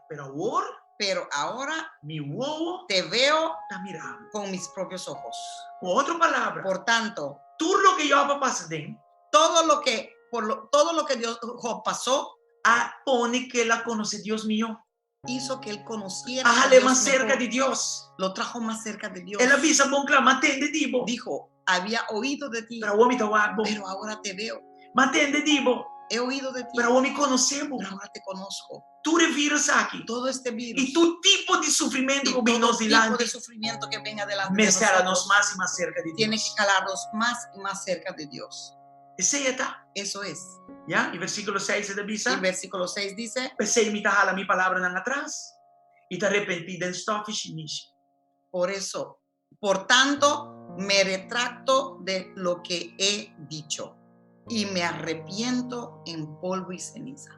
pero ahora pero ahora mi huevo te veo está mirando. con mis propios ojos. Con otra palabra, Por tanto, tú lo que Job pasa de todo lo que Dios Job pasó pone que la conoce Dios mío. hizo que él conociera a Hájale Dios más cerca mejor. de Dios. Lo trajo más cerca de Dios. Él avisa, bon clama, atende divo. Dijo, había oído de ti, Pero vos me tawago. pero ahora te veo. Matende divo. He oído de ti, Pero vos me conocemos. pero ahora te conozco. Tú eres virus aquí. Todo este virus Y tu tipo de y sufrimiento todo que vino tipo delante de sufrimiento que venga delante me de será nosotros más y más cerca de tiene que Dios. calarnos más y más cerca de Dios. Ese ya está. Eso es. ¿Ya? Y versículo 6 se Y avisa. versículo 6 dice, Pensé imitar mi palabra en atrás. Y te arrepentí de esto finish. por eso, por tanto, me retracto de lo que he dicho y me arrepiento en polvo y ceniza.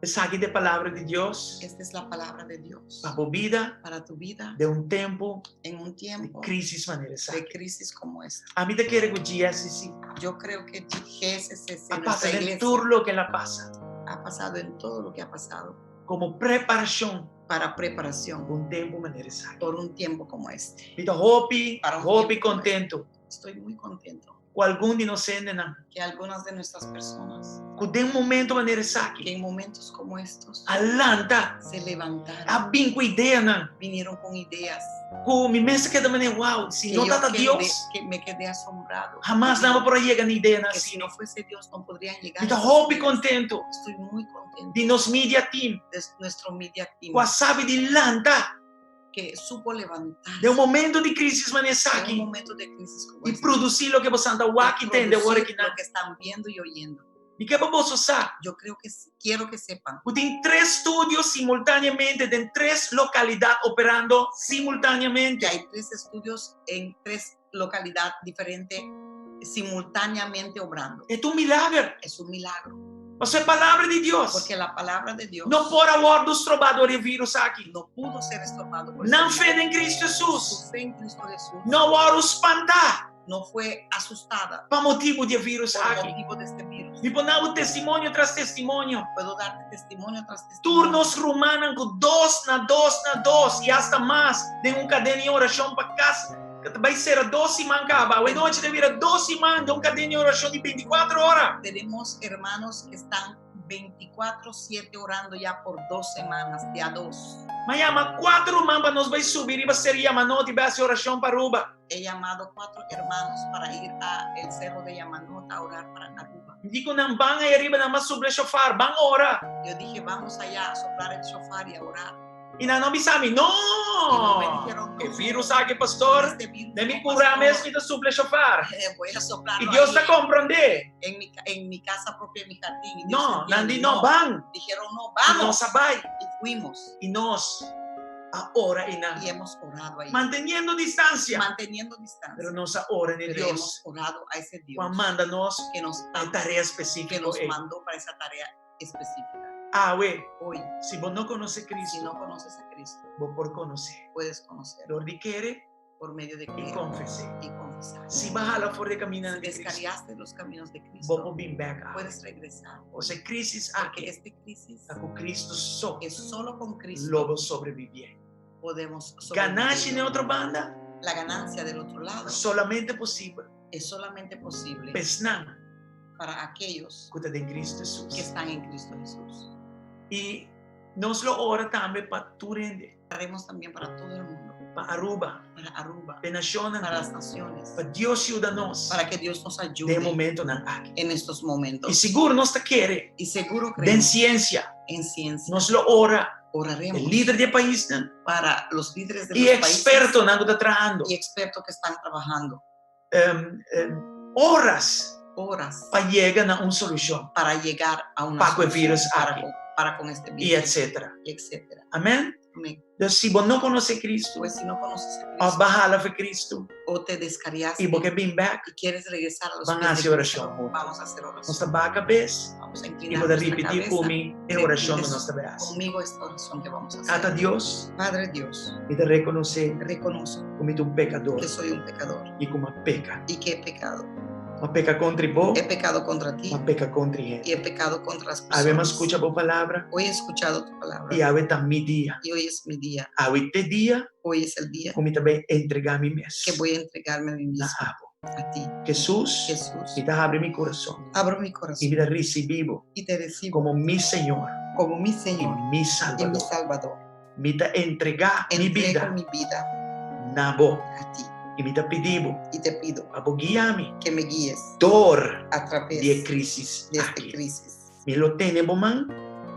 Es aquí de palabra de Dios. Esta es la palabra de Dios Para vida para tu vida de un tiempo en un de tiempo crisis maneira de sabe. crisis como esta. A mí te quiere que GSCC Yo creo que GSCC, ha nuestra pasado en iglesia, todo lo que la pasa ha pasado en todo lo que ha pasado como preparación para preparación para un tiempo maneira sabe. por un tiempo como este. Então, hope Para um tempo como contento Estoy muy contento com algum de nós sendo que algunas de nuestras personas, que de um momento maneira que sabe. en momentos como estos Alanta se levantaron, a bem com ideia não. vinieron con ideas Com me pensa que da maneira wow, se que não yo tá Deus, que me quedé asombrado. jamás Digo, dava para chegar na ideia que si assim. no fuese Dios no podrían llegar. Então, esas hope ideas. contento Estoy muy contento de nos media team, de nuestro media team com a sabe de lanta que supo levantarse de um momento de crise maneira en un sabe momento de crisis como e este, produzir o que você anda y aqui tem de hora que producir não. lo que están viendo y oyendo. E que para você sabe. Yo creo que quiero que sepan Tem 3 estúdios simultaneamente, tem 3 localidades operando simultaneamente. que hay 3 estudios en 3 localidades diferentes simultáneamente obrando. É um milagre. Es un milagro, Ou seja, a palavra de Deus porque la palabra de Dios não pode agora dos trovadores de vírus aqui. no pudo ser estorbado por Não ese fé em Cristo virus. Jesus. Su fe en Cristo Jesús Não ora espantar no fue asustada para motivo de vírus por aqui. motivo de este virus. Tipo, não, testemunho tras testemunho. Puedo darte testimonio tras testimonio. Turnos rumanan com 2 na 2 e hasta mais de cadena de oração para casa. Vai ser 12 semanas, acaba. Hoje noite deve vir 12 semanas de cadena de oração de 24 horas. Tenemos hermanos que están 24/7 orando ya por 2 semanas, de a 2. Mas ama 4 mamba nos vai subir e vai ser Yamanote e vai ser oração para Aruba. He llamado 4 hermanos para ir a el cerro de Yamanota a orar para Aruba. Digo, não vão aí arriba, não mais sobre chofar, vão orar. Yo dije, vamos allá a soplar el shofar y a orar. E não me sabe, Y no me não. dijeron, Que no, vírus aqui, pastor. este virus, De me no, curar pastor, mesmo e da sobre chofar. voy a soplar E Deus está compreendendo. en mi casa propia, en mi jardín. Y Dios Não, não, entiende, não vão. Dijeron, no, E vamos. nós vai. Y fuimos E nós ahora e não. y hemos orado ahí, Manteniendo distancia. manteniendo distancia. Pero nos ahora en Pero Dios. hemos orado a ese Dios Cuando manda-nos que nos, a tarea que específica. nos mandó para esa tarea específica. Güey, Hoy, si vos no conoces a si Cristo, no conoces a Cristo, vos por conocer. puedes conocer Lo requiere por medio de y creer confesar. y confesar. Si vas a la fuerza de Si caminar de Cristo, descarriaste los caminos de vos Cristo, por bien back. puedes regresar. O sea, crisis Porque aquí, esta crisis con Cristo solo, es solo con Cristo lobo sobrevivir. podemos Ganar en sobrevivir. otra banda, La ganancia del otro lado solamente posible. es solamente posible Pesnan, para aquellos que de Cristo que Jesús. están en Cristo Jesús. Y nos lo ora también para tu rende, Haremos también para todo el mundo, para Aruba, para Aruba, para naciones, para las naciones, para Dios ayuda-nos. para que Dios nos De ayude momento não aqui. en estos momentos. E seguro nós te quer, Y seguro den creemos ciência, en ciencia. nós lo ora, Oraremos o líder de país né? para los líderes de E los países experto não está trabalhando, y expertos que están trabajando horas horas para chegar a uma solução, para llegar a una para que o solución vírus para aqui, para con este e virus, etc. y etcétera. Amém? Amén. Então, se você não conhece Cristo, Pues si no conoces a a Cristo bajar a Cristo, o te descarriaste e você vem back, y quieres regresar a los van pies a de hacer Cristo, oração. vamos a hacer nós oración. te baixa a cabeça Vamos a e inclinar poder nuestra repetir cabeza. comigo a oração que Repites nós te vemos. Conmigo esta oración que vamos a Cata hacer. Deus Padre Dios, e te reconhecer reconozco como um pecador que soy un pecador e como peca. y que he pecado. Uma peca contra vós, He pecado contra ti uma peca contra ele. y he pecado contra las Habemos personas. escuchado a palavra Hoy he escuchado tu palabra e ave também dia. y hoy es mi día. Ave te dia, Hoy es el día como também entregar a mim que mesmo. voy a entregarme a mí Na mismo, abo. a ti, Jesus, Jesús. me dá abre meu coração Abro mi e corazón me dá recebido y te recibo como meu Senhor como mi e Señor meu y mi Salvador. Salvador. Me dá entregar minha Entrego vida mi vida na bo a ti e me dá pedido y te pido a guiar-me que me guíes dor a través de crisis de esta aqui. crisis. Me lo tenho man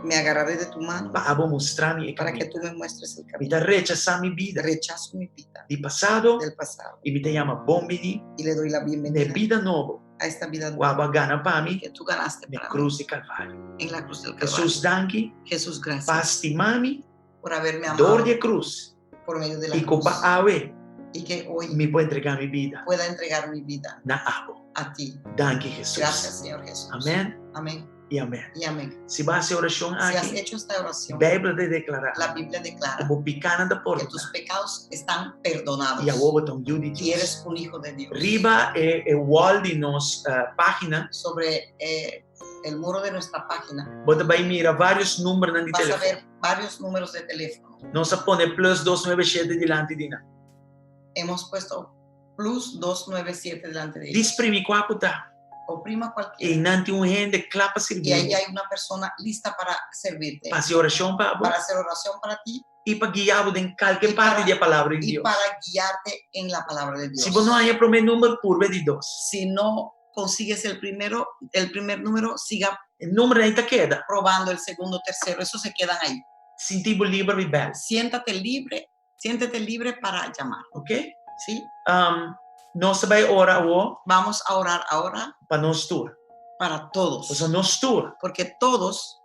Me agarraré de tu mano para mostrar-me o para que caminho. tú me muestres el Me camino. dá rechazar minha vida Rechazo mi vida de passado del pasado e me te chama bom pedir y le doy la de bienvenida vida nova. a esta vida O nueva gana para mim que tú ganaste na para mí cruz de Calvário. en la cruz del Calvario. Jesus, danke, Jesús, gracias para estimar-me, por haberme dor amado de cruz, por medio de la e cruz culpa ave, y que hoy me pode entregar minha vida pueda entregar mi vida na abo. a ti. Danke, Jesus. Gracias, Señor Jesús. Amém. Amén. y amén. y amén. Si vas a hacer oración Si has aquí, hecho esta oración, Bíblia te declara, la Biblia declara como picana da que porta, tus pecados están perdonados e a ovo tão de y Deus. eres un hijo de Dios. Riba e wall di nos página, Sobre el muro de nuestra página você vai mirar vários números na vas a telefone. ver varios números de teléfono. Nós põe plus 297 delante de nós. Hemos puesto plus 297 delante de ellos. Diz para mim qual tá. Oprima E cualquiera. não tem gente clapa Y servir. ahí hay una persona lista para servirte, Fazer oração para para hacer oración para ti e para guiar em qualquer E parte para- da palavra de y Deus. para guiarte en la palabra de Dios. Se você não há para mim número purve de 2. Si no consigues el primer número, siga O número aí tá queda. probando el segundo, tercero, esos se quedan ahí. Sentimos livre e belo, Siéntate libre para llamar, ok? ¿sí? Nós vai orar Vamos a orar ahora para nós tour. para todos, Então nós tour porque todos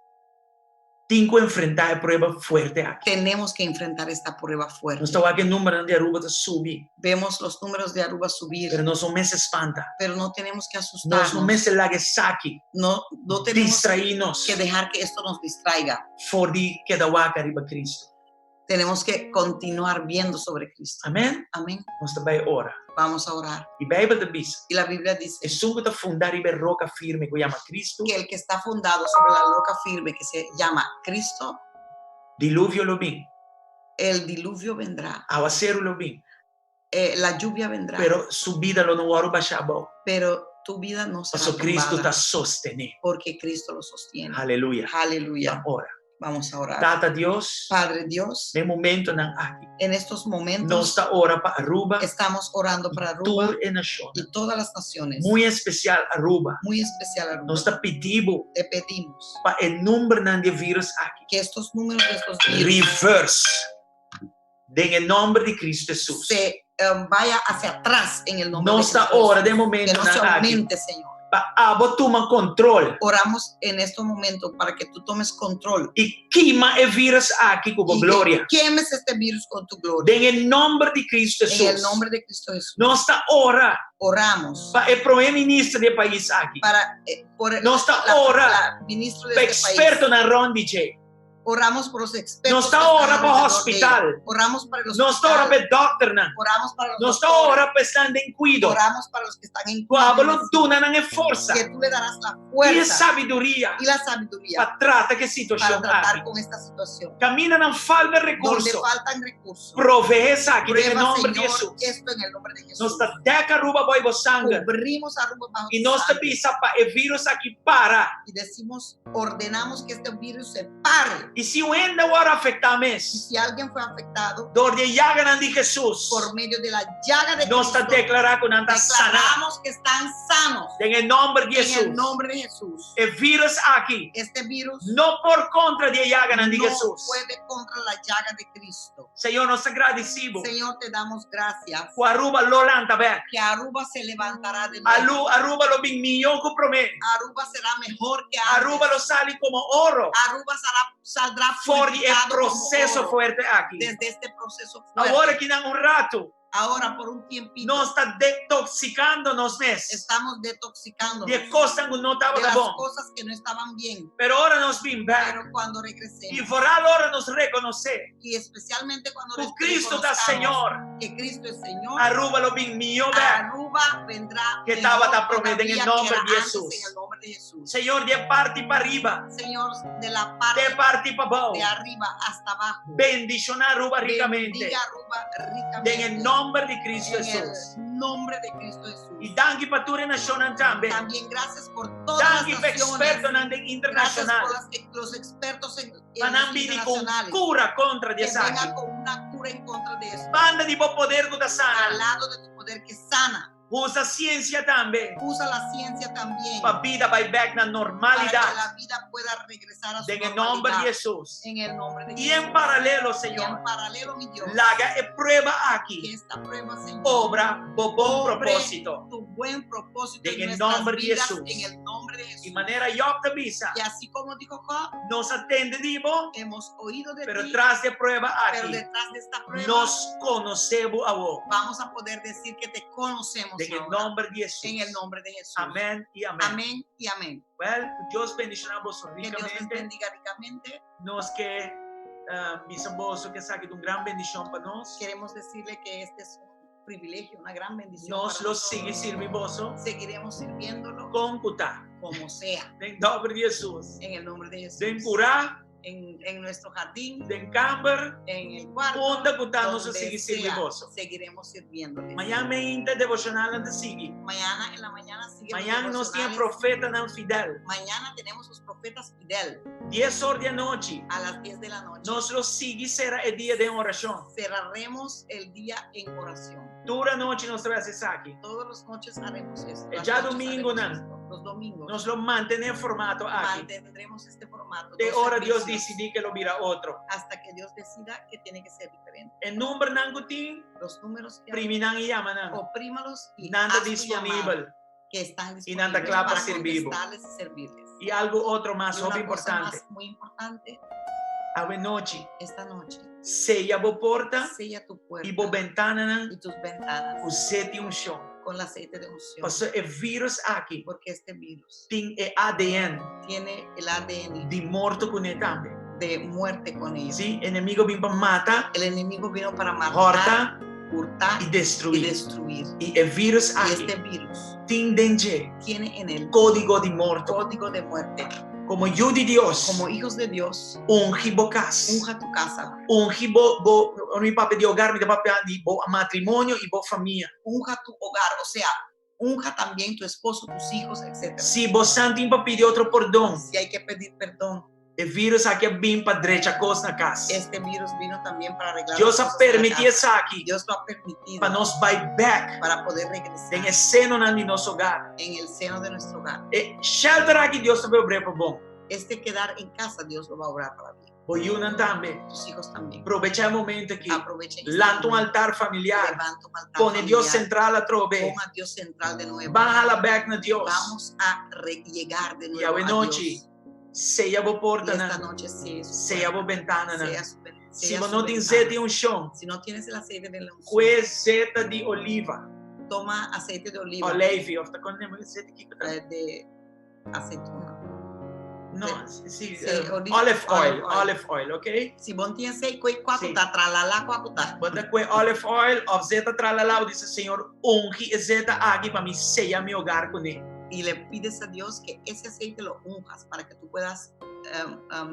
tem que enfrentar a prova forte aqui. tenemos que enfrentar esta prueba fuerte. Nós estamos aqui número de Aruba tá subir, Vemos los números de Aruba subir, pero nós não me espanta. pero no tenemos que Nós não asustarnos, me se lague saque, no tenemos distrair-nos que dejar que esto nos distraiga. for de que da waka riba Cristo. Tenemos que continuar viendo sobre Cristo. Amém? Amén. Nós também ora. Vamos a orar. E a Bíblia diz, Y la Biblia dice é sungo tá fundar riba roca firme que chama Cristo, que el que está fundado sobre la roca firme que se llama Cristo, dilúvio lo vim, el diluvio vendrá, aguacero lo vim, la lluvia vendrá, pero subida lo não oro baixar bom. pero tu vida no será Porque Cristo tumbada, tá sostener. porque Cristo lo sostiene. Aleluia. Aleluya. Ora. Vamos a orar. Tata Deus, Padre Dios, no momento não aqui. en estos Nós momentos está ora para Aruba, estamos orando para Aruba tour e nação. y todas las naciones, Muito especial Aruba. muy especial Aruba. Nós está pedindo Te pedimos para o número de vírus aqui. que estos números de estos virus Reverse. En nome de Cristo Jesus. se vaya hacia atrás en el nombre de Nossa Cristo. hora de Que momento no se aqui. aumente, Señor. Para tomar controle Oramos en estos momentos para que tú tomes control e queima o vírus aqui com y glória. que quemes este virus con tu gloria. En nome de Cristo En el Jesus. nombre de Cristo Jesús. Nossa hora Oramos para o primeiro-ministro do país aqui. para por Nossa hora la ministro de para este país. experto na Ronde J. Oramos por los expertos. Nossa que están hora para alrededor hospital. de él. Oramos para los Nossa hora hospitales. para doctor. Oramos para los Nossa doctores. hora para estar em cuido. Oramos para los que están en Guabalo cuidado, duna na força que tú le darás la e fuerza sabedoria y la sabiduría para tratar que para situação tratar aqui. con esta situación. Camina na falta de Donde recurso. faltan recursos. Provee essa aqui em Prueba, nome de Señor, Jesus. esto en el nombre de Jesús. Nós está deca ruba boi sangue Cubrimos a Aruba bajo e tu nós sangre pisa para o vírus aqui para. y decimos, ordenamos que este virus se pare. E se o ainda agora afetar Y mes, si alguien fue afectado dor de llaga de Jesus, por medio de la llaga de nós está Cristo, declarar que não está sana. declaramos que están sanos Em nome de en el Jesus. nombre de Jesús. O vírus aqui, Este virus não por contra de llaga de no Jesus. puede contra la llaga de Cristo. Senhor, nós agradecemos. Señor, te damos gracias O Aruba lo lanta back. que Aruba se levantará de nuevo. Aruba lo bin millón que promete. Aruba será mejor que antes. Aruba lo sale como oro. Aruba saldrá For el purificado como proceso oro fuerte aquí. desde este proceso fuerte. Agora que en un rato Ahora por un tiempito nos está detoxicándonos mes. estamos detoxicando De cosas que no de estaban las bom. cosas que no estaban bien. Pero ahora nos vim back. Pero cuando Y regresemos, por ahora nos reconocer. y especialmente cuando Que Cristo está reconozcamos Señor. que Cristo es Señor, Aruba lo bin millón back. Aruba vendrá Que mejor estaba tan prometido en el todavía nombre que era de antes, Jesús. en el nombre de Jesús. Señor, de parte para arriba. Señor, de la parte De parte para abajo. de arriba hasta abajo, Bendición a Aruba ricamente. bendiga Aruba ricamente En el nombre de Cristo en Jesús. el nombre de Cristo Jesús. Y danke para tu nación también. También gracias por todas Danke las para naciones. expertos Gracias internacional. por los expertos en Manambidi con internacionales cura contra que de sangre. vengan con una cura en contra de esto. Banda de poder que Al sana. lado de tu poder que sana. Usa ciencia también. Usa la ciencia también Para vida by back na para que normalidad. la vida pueda regresar a su En el nombre de normalidad. Jesús. En el nombre de Y Jesús. en paralelo, Y en Señor, paralelo, mi Dios, laga e prueba que aquí. esta prueba, Señor, Obra, bobón Obre propósito. tu buen propósito En en el nuestras nombre de vidas, Jesús. en el nombre de Jesús. In maniera Job bisa, Y así como dijo Job, nos atendimos, hemos oído de pero ti, tras de prueba pero aquí, detrás de esta prueba nos conocemos a vos. vamos a poder decir que te conocemos En el ahora, nombre de Jesús. en el nombre de Jesús. Amén y amén. Amén y amén. Well, Dios bendicionar vos Que Dios les ricamente. bendiga ricamente. Nos que bisambos que saque una gran bendición para nos. Queremos decirle que este es un privilegio, una gran bendición. Nos para lo nosotros. sigue sirviendo Seguiremos sirviéndolo con cuta. como sea, En nombre de Jesús. en el nombre de Jesús. Den curá, En nuestro jardín, den camber, en el cuarto, punta cuta nos donde sigue sea, sirviendo. seguiremos sirviéndole. Mañana inter devocional ante sigue. Mañana en la mañana sigue los Mañana nos tiene devocionales. profeta nan fidel. Mañana tenemos los profetas Fidel 10 horas de noche. a las 10 de la noche. Nos lo sigue será el día de oración. Cerraremos el día en oración. Toda noche nos trae aquí. Todas las noches haremos esto. El Las ya noches domingo, haremos ¿no? esto. Los domingos Nos lo mantiene en formato aquí. mantendremos este formato. De dos hora Dios servicios, decidí que lo mira otro. hasta que Dios decida que tiene que ser diferente. El número nangutín, Los números que hay, priminan y llaman. oprímalos y Nanda haz tu llamado, disponible. que están Y nanda disponibles clapa para sirvivo. contestarles y servirles. Y algo otro más, Y una muy cosa importante. más muy importante, A noche, esta noche, sella bo porta sella tu puerta y bo ventana y tus ventanas usete un show. con el aceite de unción. Pasó el virus aquí. Porque este virus Tiene ADN tiene el ADN de muerto con el también. de muerte con ellos. Sí, enemigo vino para matar, El enemigo vino para matar, cortar hurtar y y destruir. destruir. Y el virus Y aquí este virus tiene tiene en el código de muerto. código de muerte. Como yo de Dios, Como hijos de Dios, ungi bocas, unja tu casa, ungi mi papá de hogar, mi papá de matrimonio y bo familia. unja tu hogar, o sea, unja también tu esposo, tus hijos, etc. Si vos santo papá pide otro perdón, Si hay que pedir perdón, el virus aquí vino para derecha cosa na casa. este virus vino también para arreglar Dios las ha cosas de la permitido casa. eso aquí Dios lo ha permitido para nos buy back para poder regresar en el seno de nuestro hogar. en el seno de nuestro hogar. Shelter aquí Dios te ve para bom. Este quedar en casa, Dios lo va a orar para ti. Voy una también. Tus hijos también. Aprovecha el momento aquí. Aprovechen. este Lanta un momento. altar familiar. Levanta un altar Pone Dios familiar. central a trove. Pon a Dios central de nuevo. Baja la back na Dios. Vamos a llegar de Y nuevo a a noche, Dios. sella bo Y porta esta na, noche sea su sella bo puerta, ventana na. sea su Si sea vos su no tienes ventana. zete un chão, Si no tienes el aceite de la unción, que zeta de oliva. toma aceite de oliva, Olive, of the condemn zete aqui. de aceituna. No, sí, Sí, olive olive oil, ok? Si vos tienes sei koi kwakuta, Sí. tralala kwakuta. Bota com olive oil, of zeta tralala, dice Senhor, unge zeta aqui para me sellar meu hogar com ele. Y le pides a Dios que ese aceite lo unjas para que tú puedas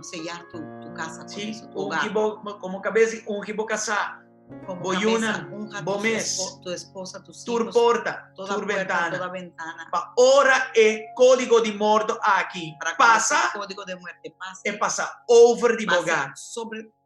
sellar tu casa con Sí, eso, tu unge hogar. como cabeça, unge bo casar, Como boyuna, cabeza, unja bomes, tu esposa, tus tur hijos, porta, toda tur puerta, toda ventana. ventana. Pa ora é código de morto aqui. Para que Passa ese código de muerte pase, e passa over de pase hogar.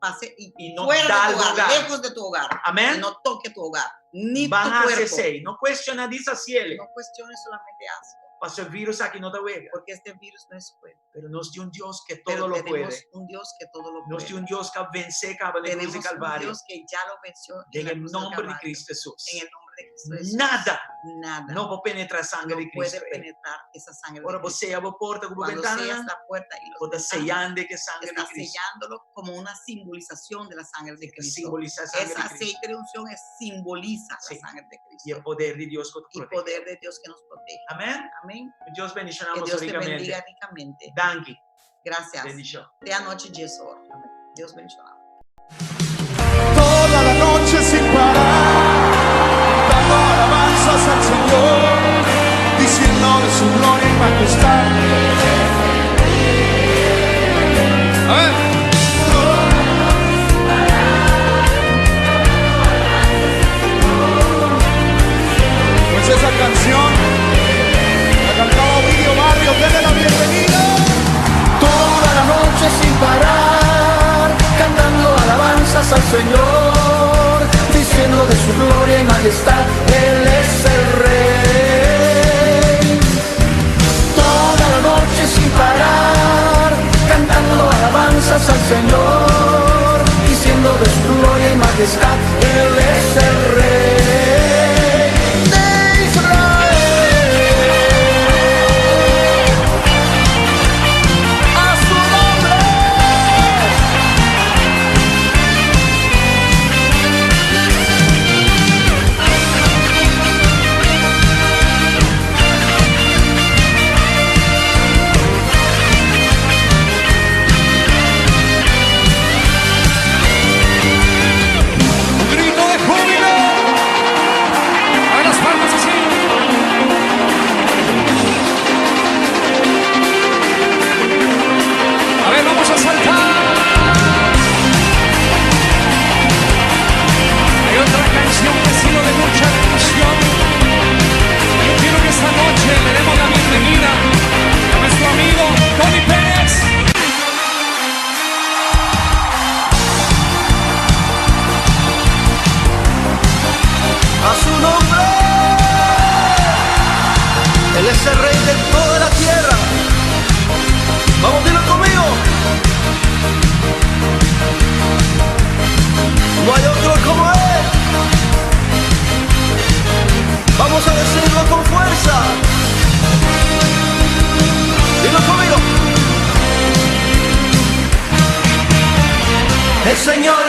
pase Y no fuera da de tu el hogar, hogar. lejos de tu hogar. Y Amén. no toque tu hogar, ni tu Van a cuerpo. ser não questiona disso se ele. No cuestiones solamente hazlo, Pasó el virus aquí no te juega. porque este virus no es fuerte. Pero nos dio un Dios que Pero todo lo tenemos puede. un Dios que todo lo Nos puede. dio un Dios que vence cada cruz Tenemos de un Calvario. Dios que ya lo venció En la el cruz del nombre de Calvario. Cristo Jesús. En el nombre de Cristo Jesús. Nada Nada no va a penetrar sangre no de puede Cristo. penetrar esa sangre Ahora de Cristo. você abre a porta como Cuando sellas ventana, la puerta y los ou está ventanas, sellando que sangre de estás Cristo. sellándolo como una simbolización de la sangre de Cristo. Simboliza a sangre Ese de Cristo. aceite de unción simboliza Sí. la sangre de Y Cristo el poder de Dios que te y protege. poder de Dios que nos protege. Amén. Amén. Dios Que bendicionamos Dios te ricamente. bendiga ricamente. Danke. Gracias. Bendición. Te anoche Jesús. Dios bendiga. Toda la noche sin parar, dando alabanzas al Señor, diciendo de su gloria y majestad. A ver. Pues esa canción la cantaba Ovidio Barrios. Denle la bienvenida. Toda la noche sin parar, cantando alabanzas al Señor, diciendo de su gloria y majestad, Él es el Rey. Toda la noche sin parar, cantando alabanzas al Señor, diciendo de su gloria y majestad, Él es el Rey de Israel. Vamos a decirlo con fuerza. Dilo conmigo. El Señor